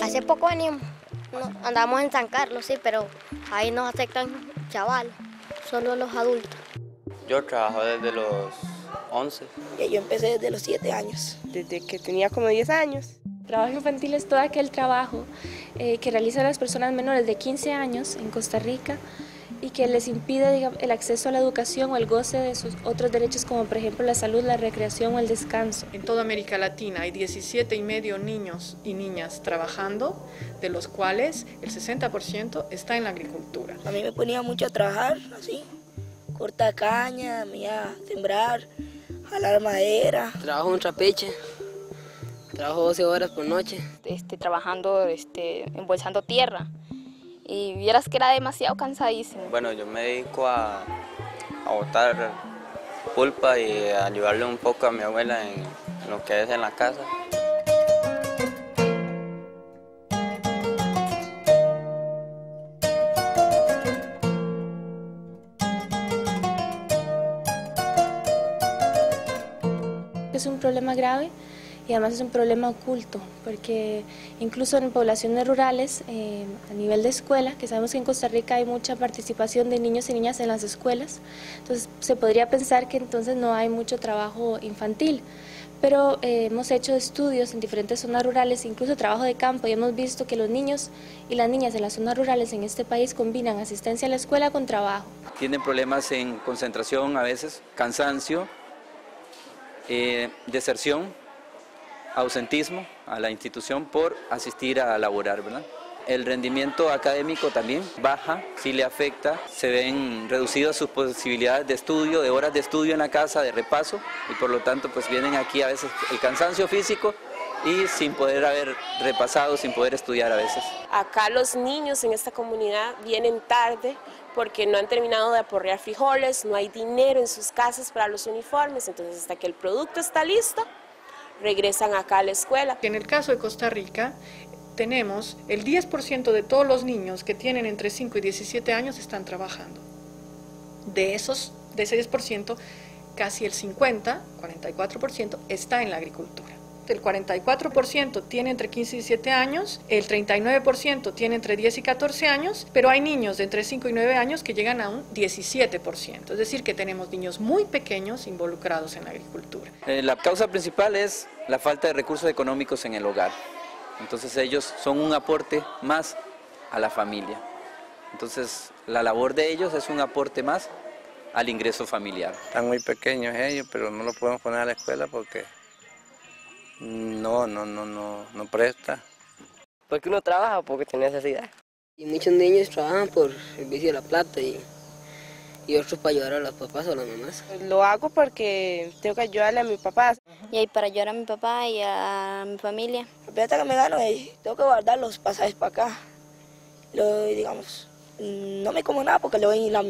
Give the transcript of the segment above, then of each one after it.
Hace poco venimos, andamos en San Carlos, sí, pero ahí nos aceptan chavales, solo los adultos. Yo trabajo desde los 11. Yo empecé desde los 7 años. Desde que tenía como 10 años. Trabajo infantil es todo aquel trabajo que realizan las personas menores de 15 años en Costa Rica y que les impide, digamos, el acceso a la educación o el goce de sus otros derechos como por ejemplo la salud, la recreación o el descanso. En toda América Latina hay 17,5 niños y niñas trabajando, de los cuales el 60% está en la agricultura. A mí me ponía mucho a trabajar, así, cortar caña, me iba a sembrar, jalar madera. Trabajo en un trapeche, trabajo 12 horas por noche. Trabajando, embolsando tierra. Y vieras que era demasiado cansadísimo. Bueno, yo me dedico a botar pulpa y a ayudarle un poco a mi abuela en lo que es en la casa. Es un problema grave y además es un problema oculto, porque incluso en poblaciones rurales, a nivel de escuela, que sabemos que en Costa Rica hay mucha participación de niños y niñas en las escuelas, entonces se podría pensar que entonces no hay mucho trabajo infantil, pero hemos hecho estudios en diferentes zonas rurales, incluso trabajo de campo, y hemos visto que los niños y las niñas en las zonas rurales en este país combinan asistencia a la escuela con trabajo. Tienen problemas en concentración a veces, cansancio, deserción, ausentismo a la institución por asistir a laborar, ¿verdad? El rendimiento académico también baja, sí le afecta, se ven reducidas sus posibilidades de estudio, de horas de estudio en la casa, de repaso, y por lo tanto pues vienen aquí a veces el cansancio físico y sin poder haber repasado, sin poder estudiar a veces. Acá los niños en esta comunidad vienen tarde porque no han terminado de aporrear frijoles, no hay dinero en sus casas para los uniformes, entonces hasta que el producto está listo, regresan acá a la escuela. En el caso de Costa Rica, tenemos el 10% de todos los niños que tienen entre 5 y 17 años están trabajando. De ese 10%, casi el 44% está en la agricultura. El 44% tiene entre 15 y 17 años, el 39% tiene entre 10 y 14 años, pero hay niños de entre 5 y 9 años que llegan a un 17%. Es decir, que tenemos niños muy pequeños involucrados en la agricultura. La causa principal es la falta de recursos económicos en el hogar. Entonces ellos son un aporte más a la familia. Entonces la labor de ellos es un aporte más al ingreso familiar. Están muy pequeños ellos, pero no los podemos poner a la escuela porque no presta. Porque uno trabaja porque tiene necesidad. Y muchos niños trabajan por el vicio de la plata y otros para ayudar a los papás o a las mamás. Lo hago porque tengo que ayudarle a mi papá. Y ahí para ayudar a mi papá y a mi familia. La plata que me gano, tengo que guardar los pasajes para acá. Digamos, no me como nada porque le doy la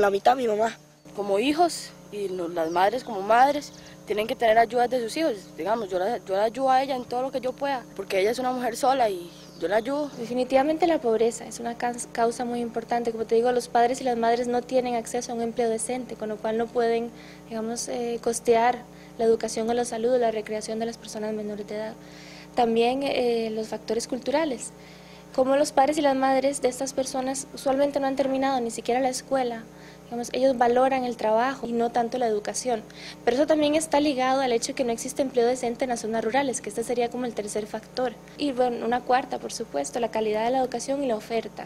mitad a mi mamá. Como hijos y las madres como madres tienen que tener ayuda de sus hijos. Digamos, yo la ayudo a ella en todo lo que yo pueda, porque ella es una mujer sola y yo la ayudo. Definitivamente la pobreza es una causa muy importante. Como te digo, los padres y las madres no tienen acceso a un empleo decente, con lo cual no pueden, digamos, costear la educación o la salud o la recreación de las personas menores de edad. También los factores culturales, como los padres y las madres de estas personas usualmente no han terminado ni siquiera la escuela. Digamos, ellos valoran el trabajo y no tanto la educación, pero eso también está ligado al hecho de que no existe empleo decente en las zonas rurales, que este sería como el tercer factor. Y bueno, una cuarta, por supuesto, la calidad de la educación y la oferta,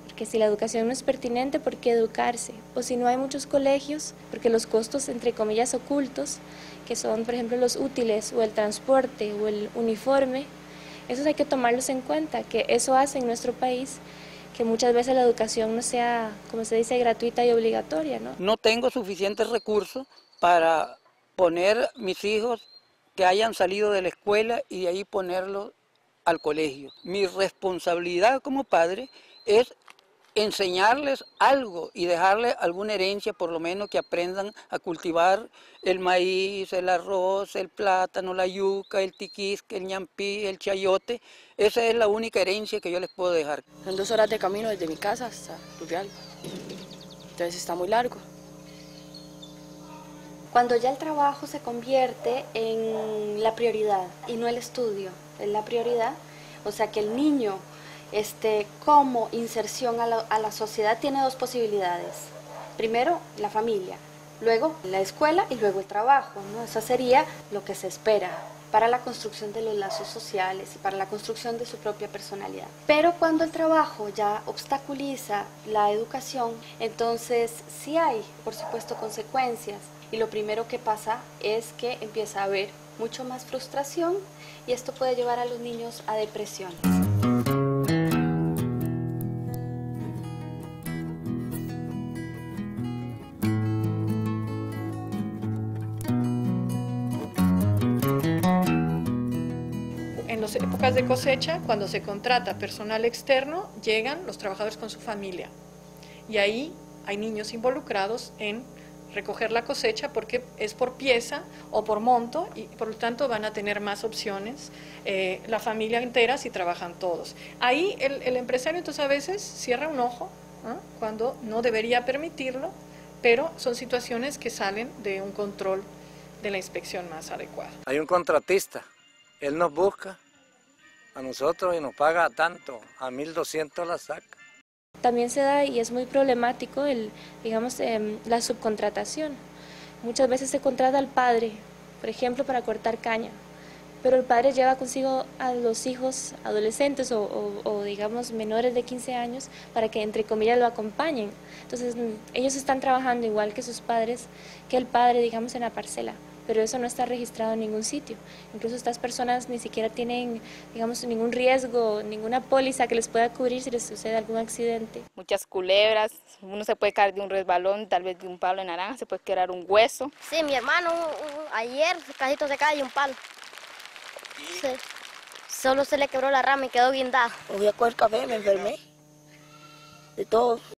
porque si la educación no es pertinente, ¿por qué educarse? O si no hay muchos colegios, porque los costos, entre comillas, ocultos, que son, por ejemplo, los útiles o el transporte o el uniforme, esos hay que tomarlos en cuenta, que eso hace en nuestro país que muchas veces la educación no sea, como se dice, gratuita y obligatoria, ¿no? No tengo suficientes recursos para poner mis hijos que hayan salido de la escuela y de ahí ponerlos al colegio. Mi responsabilidad como padre es enseñarles algo y dejarles alguna herencia, por lo menos que aprendan a cultivar el maíz, el arroz, el plátano, la yuca, el tiquisque, el ñampí, el chayote. Esa es la única herencia que yo les puedo dejar. Son 2 horas de camino desde mi casa hasta Turrialba, entonces está muy largo. Cuando ya el trabajo se convierte en la prioridad y no el estudio, es la prioridad, o sea que el niño como inserción a la sociedad tiene 2 posibilidades. Primero, la familia, luego la escuela y luego el trabajo, ¿no? Eso sería lo que se espera para la construcción de los lazos sociales y para la construcción de su propia personalidad. Pero cuando el trabajo ya obstaculiza la educación, entonces sí hay, por supuesto, consecuencias. Y lo primero que pasa es que empieza a haber mucho más frustración y esto puede llevar a los niños a depresión. En las épocas de cosecha, cuando se contrata personal externo, llegan los trabajadores con su familia. Y ahí hay niños involucrados en recoger la cosecha porque es por pieza o por monto y por lo tanto van a tener más opciones la familia entera si trabajan todos. Ahí el empresario entonces a veces cierra un ojo, ¿no? Cuando no debería permitirlo, pero son situaciones que salen de un control de la inspección más adecuada. Hay un contratista, él nos busca a nosotros y nos paga tanto, a 1.200 la saca. También se da, y es muy problemático, la subcontratación. Muchas veces se contrata al padre, por ejemplo, para cortar caña, pero el padre lleva consigo a los hijos adolescentes o digamos menores de 15 años para que entre comillas lo acompañen. Entonces ellos están trabajando igual que sus padres, que el padre, digamos, en la parcela, pero eso no está registrado en ningún sitio. Incluso estas personas ni siquiera tienen, digamos, ningún riesgo, ninguna póliza que les pueda cubrir si les sucede algún accidente. Muchas culebras, uno se puede caer de un resbalón, tal vez de un palo de naranja, se puede quebrar un hueso. Sí, mi hermano ayer casi se cae de un palo. Sí. Solo se le quebró la rama y quedó guindado. Fui a coger café, me enfermé, de todo.